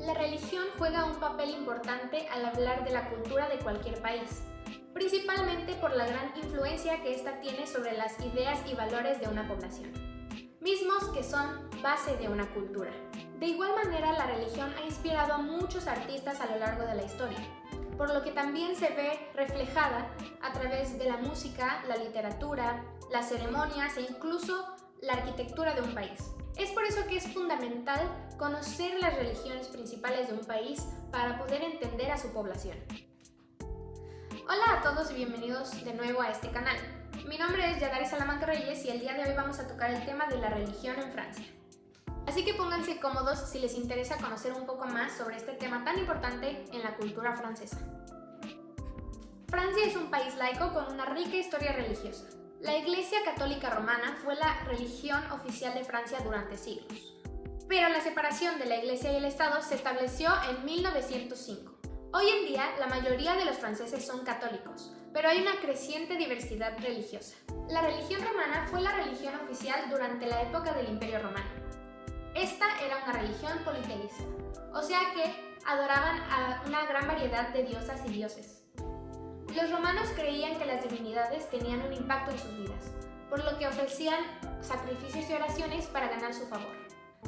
La religión juega un papel importante al hablar de la cultura de cualquier país, principalmente por la gran influencia que ésta tiene sobre las ideas y valores de una población, mismos que son base de una cultura. De igual manera, la religión ha inspirado a muchos artistas a lo largo de la historia, por lo que también se ve reflejada a través de la música, la literatura, las ceremonias e incluso la arquitectura de un país. Es por eso que es fundamental conocer las religiones principales de un país para poder entender a su población. Hola a todos y bienvenidos de nuevo a este canal. Mi nombre es Yadari Salamanca Reyes y el día de hoy vamos a tocar el tema de la religión en Francia. Así que pónganse cómodos si les interesa conocer un poco más sobre este tema tan importante en la cultura francesa. Francia es un país laico con una rica historia religiosa. La Iglesia Católica Romana fue la religión oficial de Francia durante siglos. Pero la separación de la Iglesia y el Estado se estableció en 1905. Hoy en día, la mayoría de los franceses son católicos, pero hay una creciente diversidad religiosa. La religión romana fue la religión oficial durante la época del Imperio Romano. Esta era una religión politeísta, o sea que adoraban a una gran variedad de diosas y dioses. Los romanos creían que las divinidades tenían un impacto en sus vidas, por lo que ofrecían sacrificios y oraciones para ganar su favor.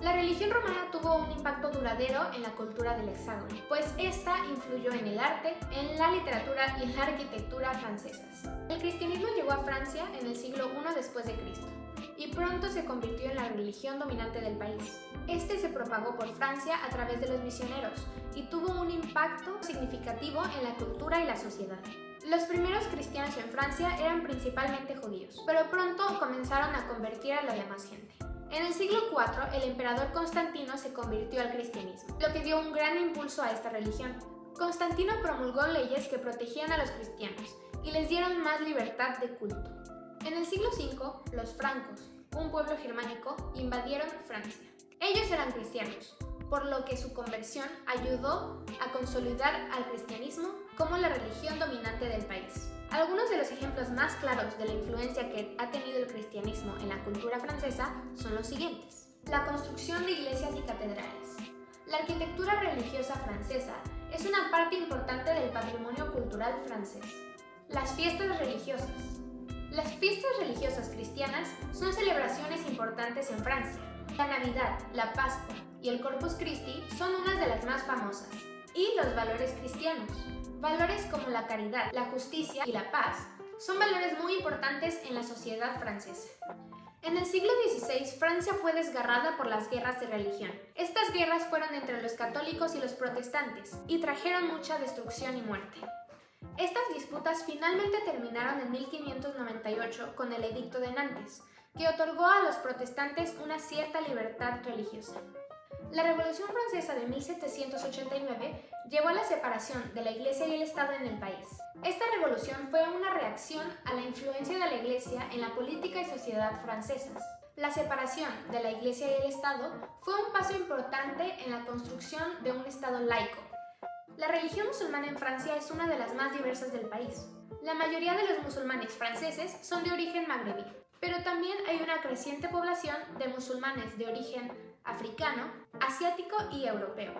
La religión romana tuvo un impacto duradero en la cultura del Hexágono, pues esta influyó en el arte, en la literatura y en la arquitectura francesas. El cristianismo llegó a Francia en el siglo I después de Cristo y pronto se convirtió en la religión dominante del país. Este se propagó por Francia a través de los misioneros y tuvo un impacto significativo en la cultura y la sociedad. Los primeros cristianos en Francia eran principalmente judíos, pero pronto comenzaron a convertir a la demás gente. En el siglo IV, el emperador Constantino se convirtió al cristianismo, lo que dio un gran impulso a esta religión. Constantino promulgó leyes que protegían a los cristianos y les dieron más libertad de culto. En el siglo V, los francos, un pueblo germánico, invadieron Francia. Ellos eran cristianos, por lo que su conversión ayudó a consolidar al cristianismo como la religión dominante del país. Algunos de los ejemplos más claros de la influencia que ha tenido el cristianismo en la cultura francesa son los siguientes. La construcción de iglesias y catedrales. La arquitectura religiosa francesa es una parte importante del patrimonio cultural francés. Las fiestas religiosas. Las fiestas religiosas cristianas son celebraciones importantes en Francia. La Navidad, la Pascua y el Corpus Christi son unas de las más famosas. Y los valores cristianos. Valores como la caridad, la justicia y la paz son valores muy importantes en la sociedad francesa. En el siglo XVI, Francia fue desgarrada por las guerras de religión. Estas guerras fueron entre los católicos y los protestantes y trajeron mucha destrucción y muerte. Estas disputas finalmente terminaron en 1598 con el Edicto de Nantes, que otorgó a los protestantes una cierta libertad religiosa. La Revolución Francesa de 1789 llevó a la separación de la Iglesia y el Estado en el país. Esta revolución fue una reacción a la influencia de la Iglesia en la política y sociedad francesas. La separación de la Iglesia y el Estado fue un paso importante en la construcción de un Estado laico. La religión musulmana en Francia es una de las más diversas del país. La mayoría de los musulmanes franceses son de origen magrebí, pero también hay una creciente población de musulmanes de origen africano, asiático y europeo.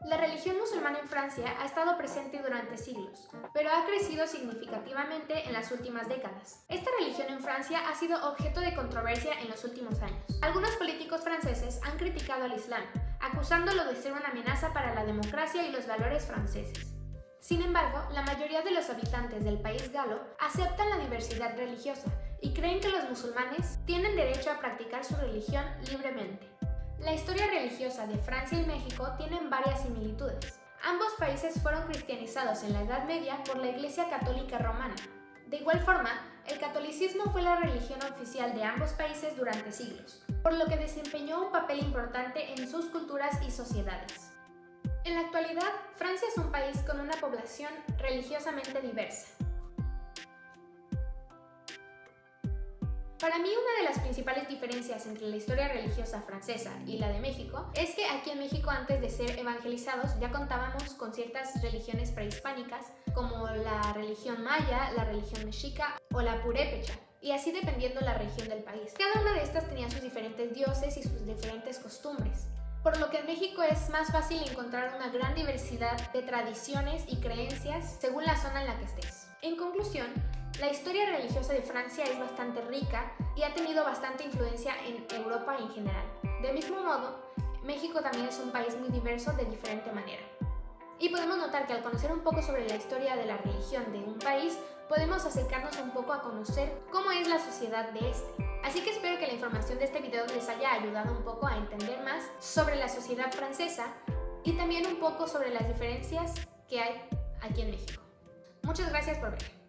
La religión musulmana en Francia ha estado presente durante siglos, pero ha crecido significativamente en las últimas décadas. Esta religión en Francia ha sido objeto de controversia en los últimos años. Algunos políticos franceses han criticado al Islam, acusándolo de ser una amenaza para la democracia y los valores franceses. Sin embargo, la mayoría de los habitantes del país galo aceptan la diversidad religiosa y creen que los musulmanes tienen derecho a practicar su religión libremente. La historia religiosa de Francia y México tienen varias similitudes. Ambos países fueron cristianizados en la Edad Media por la Iglesia Católica Romana. De igual forma, el catolicismo fue la religión oficial de ambos países durante siglos, por lo que desempeñó un papel importante en sus culturas y sociedades. En la actualidad, Francia es un país con una población religiosamente diversa. Para mí, una de las principales diferencias entre la historia religiosa francesa y la de México es que aquí en México, antes de ser evangelizados, ya contábamos con ciertas religiones prehispánicas como la religión maya, la religión mexica o la purépecha, y así dependiendo la región del país. Cada una de estas tenía sus diferentes dioses y sus diferentes costumbres. por lo que en México es más fácil encontrar una gran diversidad de tradiciones y creencias según la zona en la que estés. En conclusión, la historia religiosa de Francia es bastante rica y ha tenido bastante influencia en Europa en general. Del mismo modo, México también es un país muy diverso de diferente manera. Y podemos notar que al conocer un poco sobre la historia de la religión de un país, podemos acercarnos un poco a conocer cómo es la sociedad de este. Así que espero que la información de este video les haya ayudado un poco a entender más sobre la sociedad francesa y también un poco sobre las diferencias que hay aquí en México. Muchas gracias por ver.